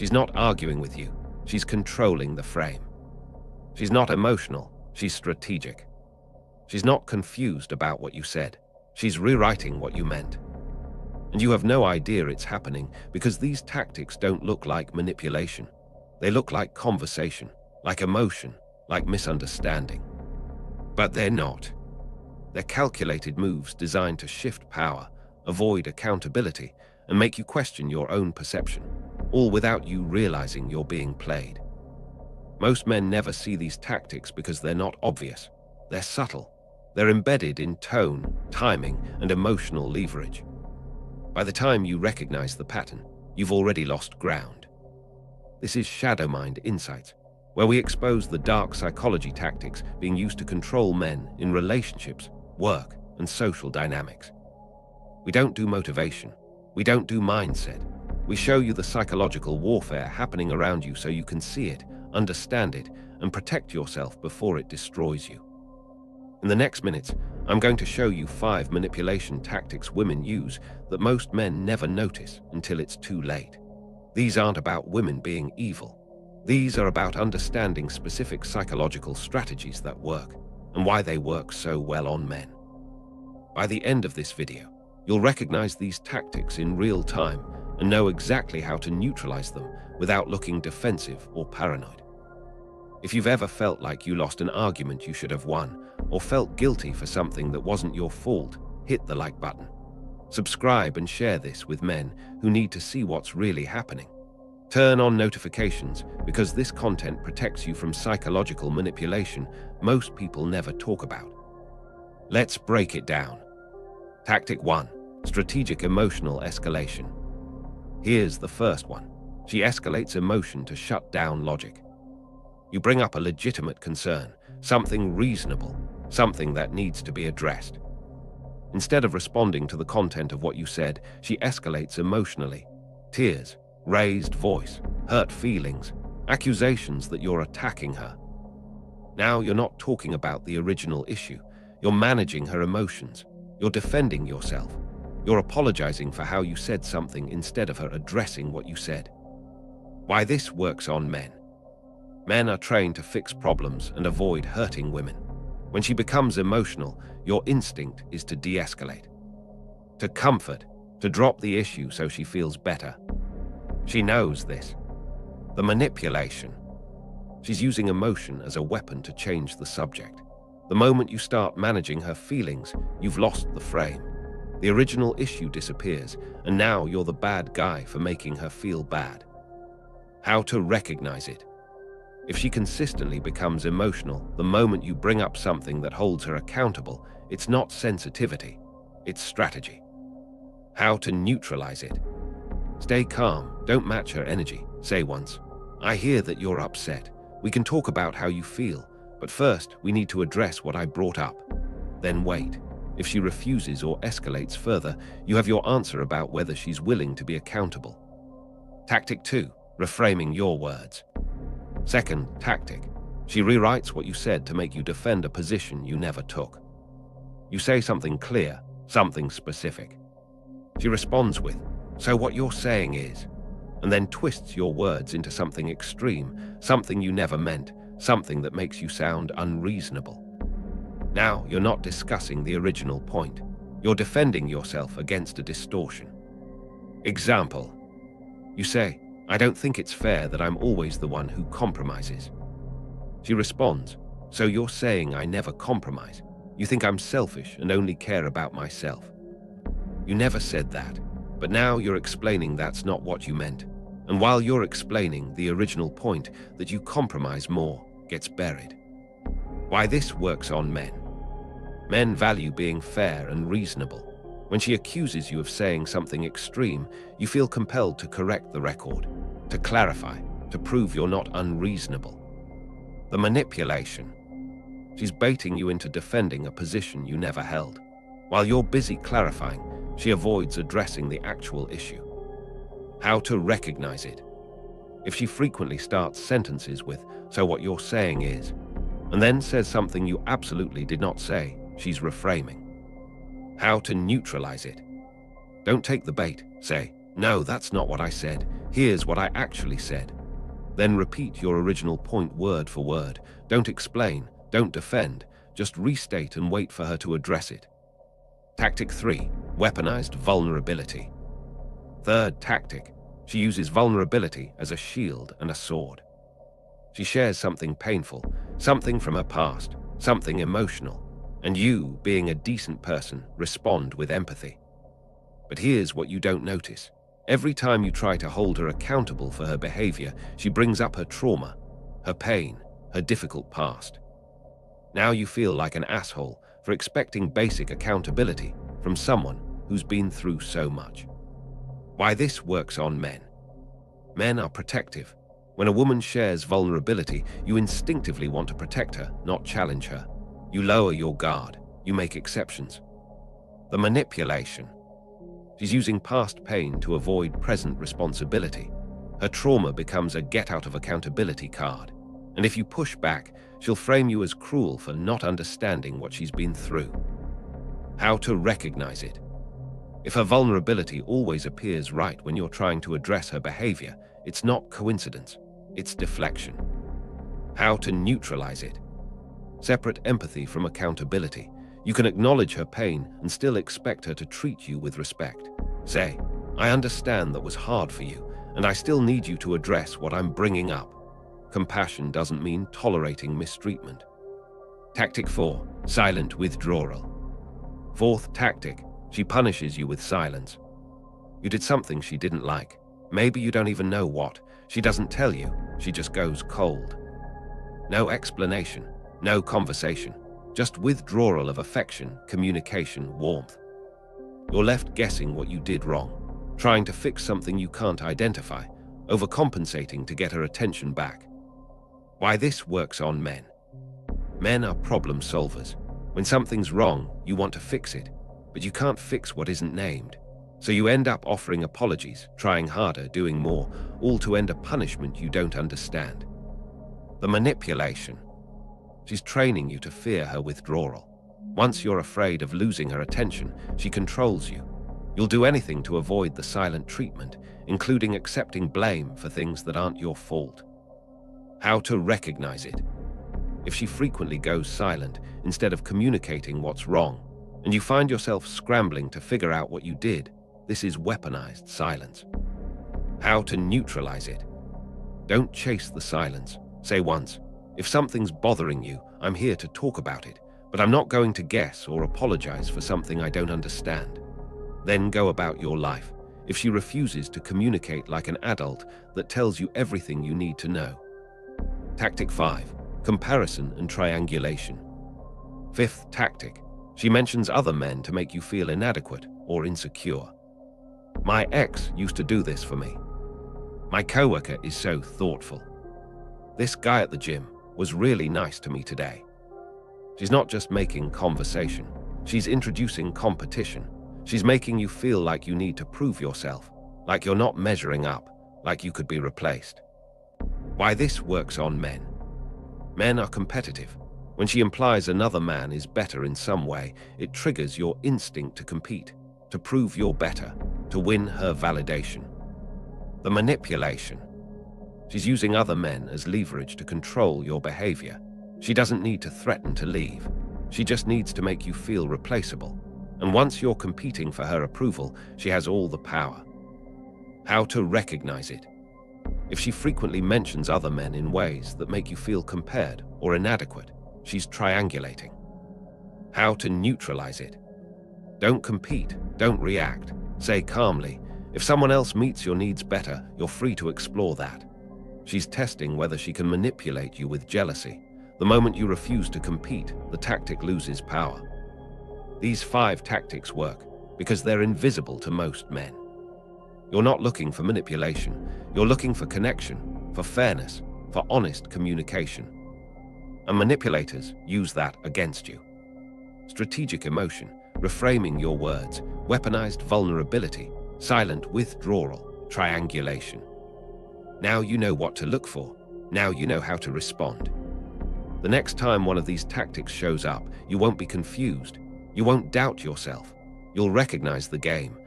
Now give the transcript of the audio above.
She's not arguing with you. She's controlling the frame. She's not emotional. She's strategic. She's not confused about what you said. She's rewriting what you meant. And you have no idea it's happening because these tactics don't look like manipulation. They look like conversation, like emotion, like misunderstanding. But they're not. They're calculated moves designed to shift power, avoid accountability, and make you question your own perception, all without you realizing you're being played. Most men never see these tactics because they're not obvious. They're subtle. They're embedded in tone, timing, and emotional leverage. By the time you recognize the pattern, you've already lost ground. This is Shadow Mind Insights, where we expose the dark psychology tactics being used to control men in relationships, work, and social dynamics. We don't do motivation. We don't do mindset. We show you the psychological warfare happening around you so you can see it, understand it, and protect yourself before it destroys you. In the next minutes, I'm going to show you 5 manipulation tactics women use that most men never notice until it's too late. These aren't about women being evil. These are about understanding specific psychological strategies that work and why they work so well on men. By the end of this video, you'll recognize these tactics in real time and know exactly how to neutralize them without looking defensive or paranoid. If you've ever felt like you lost an argument you should have won, or felt guilty for something that wasn't your fault, hit the like button. Subscribe and share this with men who need to see what's really happening. Turn on notifications because this content protects you from psychological manipulation most people never talk about. Let's break it down. Tactic 1. Strategic emotional escalation. Here's the first one. She escalates emotion to shut down logic. You bring up a legitimate concern, something reasonable, something that needs to be addressed. Instead of responding to the content of what you said, she escalates emotionally. Tears, raised voice, hurt feelings, accusations that you're attacking her. Now you're not talking about the original issue. You're managing her emotions. You're defending yourself. You're apologizing for how you said something instead of her addressing what you said. Why this works on men. Men are trained to fix problems and avoid hurting women. When she becomes emotional, your instinct is to de-escalate, to comfort, to drop the issue so she feels better. She knows this. The manipulation. She's using emotion as a weapon to change the subject. The moment you start managing her feelings, you've lost the frame. The original issue disappears, and now you're the bad guy for making her feel bad. How to recognize it. If she consistently becomes emotional the moment you bring up something that holds her accountable, it's not sensitivity, it's strategy. How to neutralize it. Stay calm, don't match her energy. Say once, "I hear that you're upset. We can talk about how you feel, but first we need to address what I brought up." Then wait. If she refuses or escalates further, you have your answer about whether she's willing to be accountable. Tactic 2. Reframing your words. Second tactic. She rewrites what you said to make you defend a position you never took. You say something clear, something specific. She responds with, "So what you're saying is," and then twists your words into something extreme, something you never meant, something that makes you sound unreasonable. Now you're not discussing the original point. You're defending yourself against a distortion. Example. You say, "I don't think it's fair that I'm always the one who compromises." She responds, "So you're saying I never compromise? You think I'm selfish and only care about myself?" You never said that, but now you're explaining that's not what you meant. And while you're explaining, the original point that you compromise more gets buried. Why this works on men. Men value being fair and reasonable. When she accuses you of saying something extreme, you feel compelled to correct the record, to clarify, to prove you're not unreasonable. The manipulation. She's baiting you into defending a position you never held. While you're busy clarifying, she avoids addressing the actual issue. How to recognize it. If she frequently starts sentences with, "So what you're saying is," and then says something you absolutely did not say, she's reframing. How to neutralize it. Don't take the bait. Say, "No, that's not what I said. Here's what I actually said. Then repeat your original point word for word. Don't explain, don't defend, just restate and wait for her to address it. Tactic 3. Weaponized vulnerability. Third tactic. She uses vulnerability as a shield and a sword. She shares something painful, something from her past, something emotional, and you, being a decent person, respond with empathy. But here's what you don't notice. Every time you try to hold her accountable for her behavior, she brings up her trauma, her pain, her difficult past. Now you feel like an asshole for expecting basic accountability from someone who's been through so much. Why this works on men. Men are protective. When a woman shares vulnerability, you instinctively want to protect her, not challenge her. You lower your guard. You make exceptions. The manipulation. She's using past pain to avoid present responsibility. Her trauma becomes a get-out-of-accountability card. And if you push back, she'll frame you as cruel for not understanding what she's been through. How to recognize it. If her vulnerability always appears right when you're trying to address her behavior, it's not coincidence, it's deflection. How to neutralize it. Separate empathy from accountability. You can acknowledge her pain and still expect her to treat you with respect. Say, I understand that was hard for you, and I still need you to address what I'm bringing up. Compassion doesn't mean tolerating mistreatment. Tactic 4. Silent withdrawal. Fourth tactic. She punishes you with silence. You did something she didn't like. Maybe you don't even know what. She doesn't tell you. She just goes cold. No explanation, no conversation, just withdrawal of affection, communication, warmth. You're left guessing what you did wrong, trying to fix something you can't identify, overcompensating to get her attention back. Why this works on men. Men are problem solvers. When something's wrong, you want to fix it, but you can't fix what isn't named. So you end up offering apologies, trying harder, doing more, all to end a punishment you don't understand. The manipulation. She's training you to fear her withdrawal. Once you're afraid of losing her attention, she controls you. You'll do anything to avoid the silent treatment, including accepting blame for things that aren't your fault. How to recognize it. If she frequently goes silent instead of communicating what's wrong, and you find yourself scrambling to figure out what you did, this is weaponized silence. How to neutralize it. Don't chase the silence. Say once, if something's bothering you, I'm here to talk about it, but I'm not going to guess or apologize for something I don't understand. Then go about your life. If she refuses to communicate like an adult that tells you everything you need to know. Tactic 5. Comparison and triangulation. Fifth tactic. She mentions other men to make you feel inadequate or insecure. My ex used to do this for me. My coworker is so thoughtful. This guy at the gym was really nice to me today. She's not just making conversation. She's introducing competition. She's making you feel like you need to prove yourself, like you're not measuring up, like you could be replaced. Why this works on men. Men are competitive. When she implies another man is better in some way, it triggers your instinct to compete, to prove you're better, to win her validation. The manipulation. She's using other men as leverage to control your behavior. She doesn't need to threaten to leave. She just needs to make you feel replaceable. And once you're competing for her approval, she has all the power. How to recognize it. If she frequently mentions other men in ways that make you feel compared or inadequate, she's triangulating. How to neutralize it. Don't compete, don't react. Say calmly, if someone else meets your needs better, you're free to explore that. She's testing whether she can manipulate you with jealousy. The moment you refuse to compete, the tactic loses power. These 5 tactics work because they're invisible to most men. You're not looking for manipulation. You're looking for connection, for fairness, for honest communication. And manipulators use that against you. Strategic emotion, reframing your words, weaponized vulnerability, silent withdrawal, triangulation. Now you know what to look for. Now you know how to respond. The next time one of these tactics shows up, you won't be confused. You won't doubt yourself. You'll recognize the game,